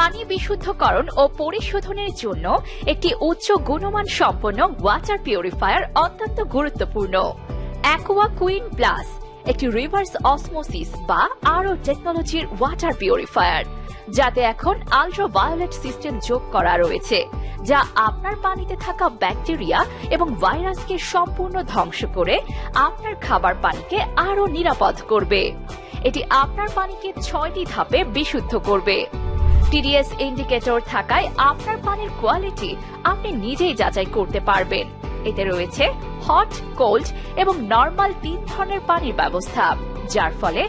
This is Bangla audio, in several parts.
পানি বিশুদ্ধকরণ ও পরিশোধনের জন্য একটি উচ্চ গুণমান সম্পন্ন ওয়াটার পিউরিফায়ার অত্যন্ত গুরুত্বপূর্ণ। অ্যাকোয়া কুইন প্লাস একটি রিভার্স অসমোসিস বা আরও টেকনোলজির ওয়াটার পিউরিফায়ার, যাতে এখন আল্ট্রাভায়োলেট সিস্টেম যোগ করা রয়েছে, যা আপনার পানিতে থাকা ব্যাকটেরিয়া এবং ভাইরাসকে সম্পূর্ণ ধ্বংস করে আপনার খাবার পানিকে আরও নিরাপদ করবে। এটি আপনার পানিকে 6টি ধাপে বিশুদ্ধ করবে। টিডিএস ইন্ডিকেটর থাকায় আপনার পানির কোয়ালিটি আপনি নিজেই যাচাই করতে পারবেন। এতে রয়েছে হট, কোল্ড এবং নরমাল 3 ধরনের পানির ব্যবস্থা, যার ফলে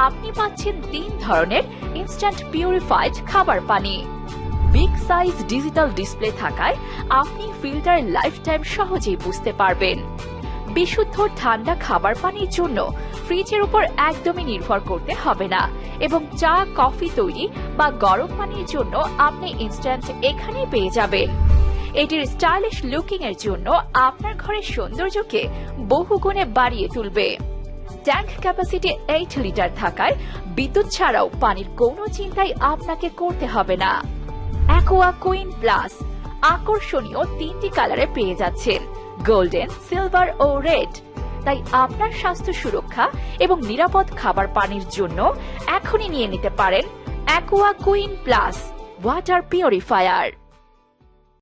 আপনি পাচ্ছেন 3 ধরনের ইনস্ট্যান্ট পিউরিফাইড খাবার পানি। বিগ সাইজ ডিজিটাল ডিসপ্লে থাকায় আপনি ফিল্টারের লাইফ টাইম সহজেই বুঝতে পারবেন। বিশুদ্ধ ঠান্ডা খাবার পানির জন্য ফ্রিজের উপর একদমই নির্ভর করতে হবে না এবং চা, কফি তৈরি বা গরম পানির জন্য আপনি ইনস্ট্যান্ট এখানেই পেয়ে যাবেন। এটির স্টাইলিশ লুকিং এর জন্য আপনার ঘরের সৌন্দর্যকে বহুগুণে বাড়িয়ে তুলবে। ট্যাঙ্ক ক্যাপাসিটি 8 লিটার থাকায় বিদ্যুৎ ছাড়াও পানির কোনো চিন্তাই আপনাকে করতে হবে না। অ্যাকোয়া কুইন প্লাস আকর্ষণীয় 3টি কালারে পেয়ে যাচ্ছেন, গোল্ডেন, সিলভার ও রেড। তাই আপনার স্বাস্থ্য সুরক্ষা এবং নিরাপদ খাবার পানির জন্য এখনই নিয়ে নিতে পারেন aqua queen plus water purifier.